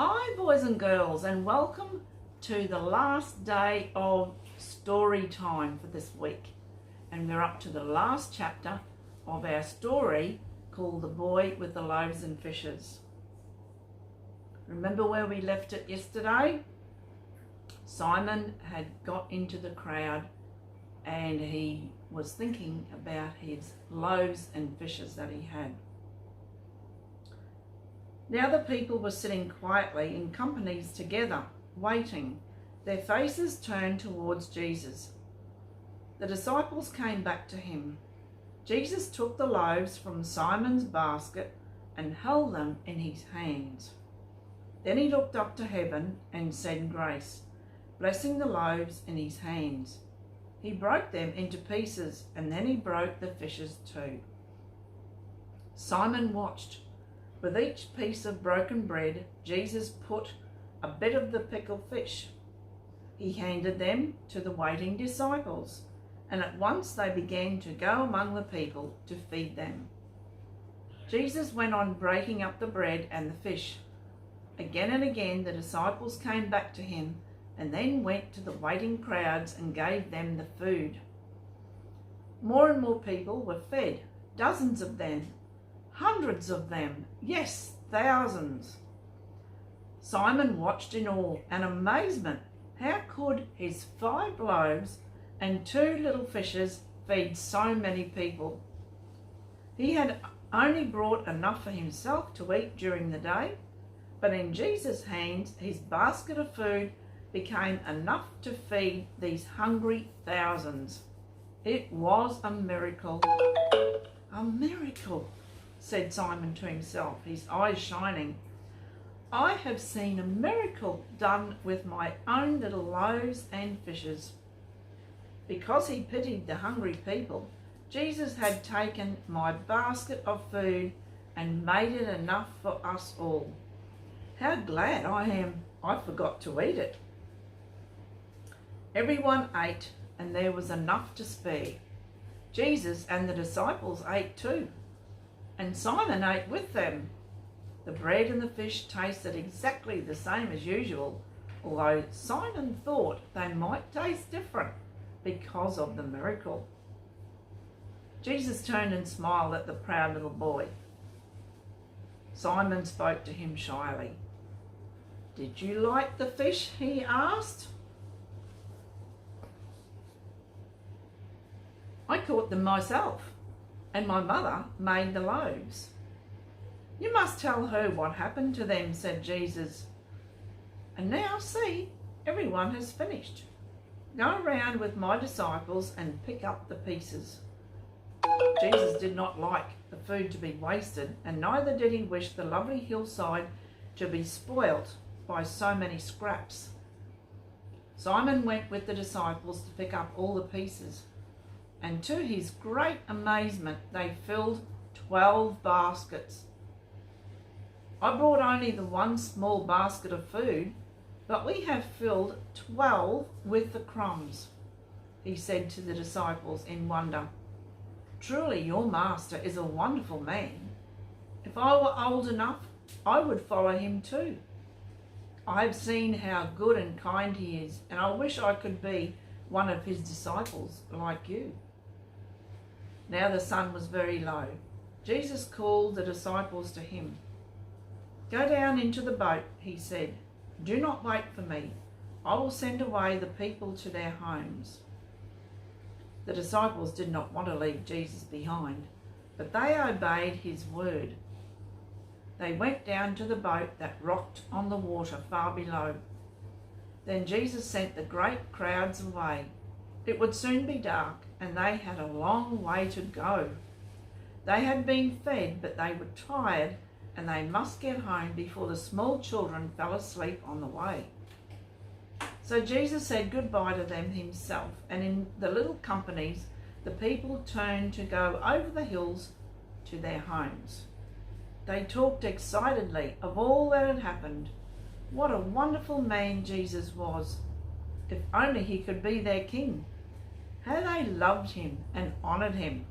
Hi boys and girls, and welcome to the last day of story time for this week. And we're up to the last chapter of our story called The Boy with the Loaves and Fishes. Remember where we left it yesterday? Simon had got into the crowd and he was thinking about his loaves and fishes that he had. The other people were sitting quietly in companies together, waiting, their faces turned towards Jesus. The disciples came back to him. Jesus took the loaves from Simon's basket and held them in his hands. Then he looked up to heaven and said grace, blessing the loaves in his hands. He broke them into pieces and then he broke the fishes too. Simon watched. With each piece of broken bread, Jesus put a bit of the pickled fish. He handed them to the waiting disciples, and at once they began to go among the people to feed them. Jesus went on breaking up the bread and the fish. Again and again the disciples came back to him and then went to the waiting crowds and gave them the food. More and more people were fed, dozens of them. Hundreds of them, yes, thousands. Simon watched in awe and amazement. How could his 5 loaves and 2 little fishes feed so many people? He had only brought enough for himself to eat during the day, but in Jesus' hands, his basket of food became enough to feed these hungry thousands. It was a miracle. A miracle, said Simon to himself, his eyes shining. I have seen a miracle done with my own little loaves and fishes. Because he pitied the hungry people, Jesus had taken my basket of food and made it enough for us all. How glad I am I forgot to eat it. Everyone ate and there was enough to spare. Jesus and the disciples ate too. And Simon ate with them. The bread and the fish tasted exactly the same as usual, although Simon thought they might taste different because of the miracle. Jesus turned and smiled at the proud little boy. Simon spoke to him shyly. Did you like the fish? He asked. I caught them myself. And my mother made the loaves. You must tell her what happened to them, said Jesus. And now see, everyone has finished. Go around with my disciples and pick up the pieces. Jesus did not like the food to be wasted, and neither did he wish the lovely hillside to be spoilt by so many scraps. Simon went with the disciples to pick up all the pieces. And to his great amazement, they filled 12 baskets. I brought only the one small basket of food, but we have filled 12 with the crumbs, he said to the disciples in wonder. Truly, your master is a wonderful man. If I were old enough, I would follow him too. I have seen how good and kind he is, and I wish I could be one of his disciples like you. Now the sun was very low. Jesus called the disciples to him. Go down into the boat, he said. Do not wait for me. I will send away the people to their homes. The disciples did not want to leave Jesus behind, but they obeyed his word. They went down to the boat that rocked on the water far below. Then Jesus sent the great crowds away. It would soon be dark, and they had a long way to go. They had been fed, but they were tired, and they must get home before the small children fell asleep on the way. So Jesus said goodbye to them himself, and in the little companies, the people turned to go over the hills to their homes. They talked excitedly of all that had happened. What a wonderful man Jesus was. If only he could be their king. How they loved him and honoured him.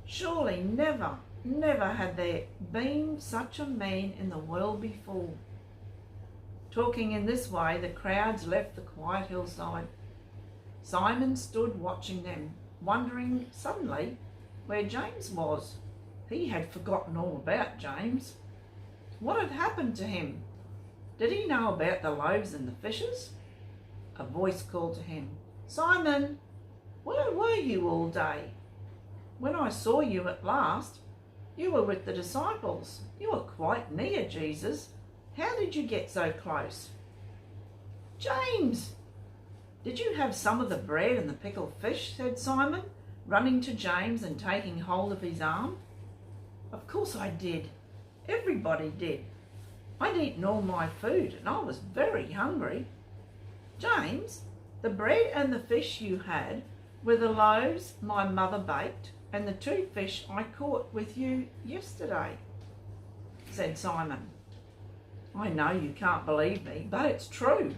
Surely never had there been such a man in the world before. Talking in this way, the crowds left the quiet hillside. Simon stood watching them, wondering suddenly where James was. He had forgotten all about James. What had happened to him? Did he know about the loaves and the fishes? A voice called to him, "Simon, where were you all day? When I saw you at last, you were with the disciples. You were quite near Jesus. How did you get so close?" "James, did you have some of the bread and the pickled fish?" said Simon, running to James and taking hold of his arm. "Of course I did. Everybody did. I'd eaten all my food and I was very hungry." "James, the bread and the fish you had were the loaves my mother baked and the 2 fish I caught with you yesterday," said Simon. "I know you can't believe me, but it's true."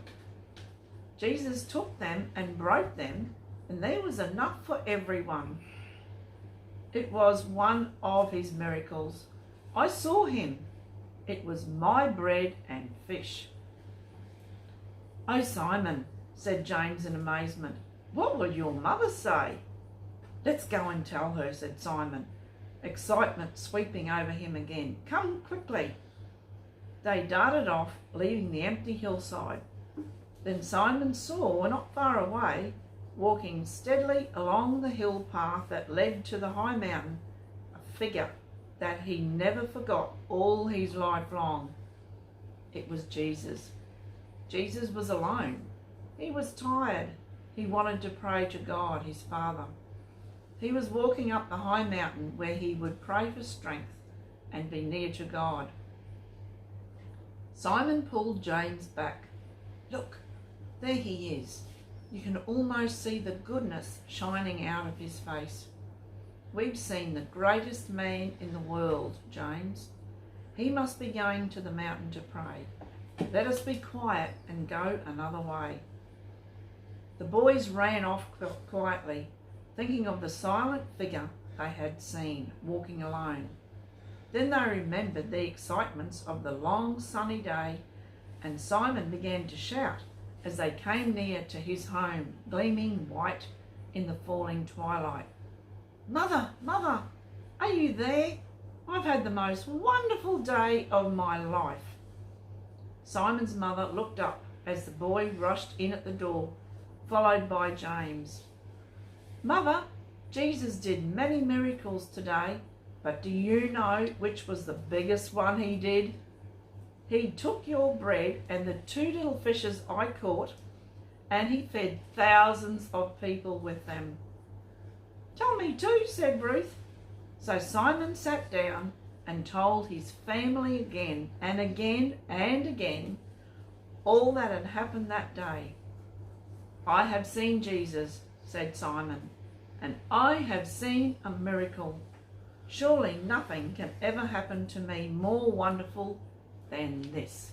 Jesus took them and broke them, and there was enough for everyone. It was one of his miracles. I saw him. It was my bread and fish. "Oh, Simon," said James in amazement, "what will your mother say?" "Let's go and tell her," said Simon, excitement sweeping over him again. "Come quickly." They darted off, leaving the empty hillside. Then Simon saw, not far away, walking steadily along the hill path that led to the high mountain, a figure that he never forgot all his life long. It was Jesus. Jesus was alone. He was tired. He wanted to pray to God, his Father. He was walking up the high mountain where he would pray for strength and be near to God. Simon pulled James back. "Look, there he is. You can almost see the goodness shining out of his face. We've seen the greatest man in the world, James. He must be going to the mountain to pray. Let us be quiet and go another way." The boys ran off quietly, thinking of the silent figure they had seen walking alone. Then they remembered the excitements of the long sunny day, and Simon began to shout as they came near to his home, gleaming white in the falling twilight. "Mother, Mother, are you there? I've had the most wonderful day of my life." Simon's mother looked up as the boy rushed in at the door, followed by James. "Mother, Jesus did many miracles today, but do you know which was the biggest one he did? He took your bread and the 2 little fishes I caught, and he fed thousands of people with them." "Tell me too," said Ruth. So Simon sat down and told his family again and again and again all that had happened that day. "I have seen Jesus," said Simon, "and I have seen a miracle. Surely nothing can ever happen to me more wonderful than this."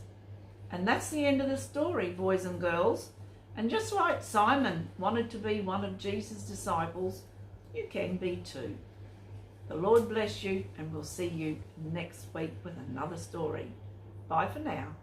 And that's the end of the story, boys and girls. And just like Simon wanted to be one of Jesus' disciples, you can be too. The Lord bless you, and we'll see you next week with another story. Bye for now.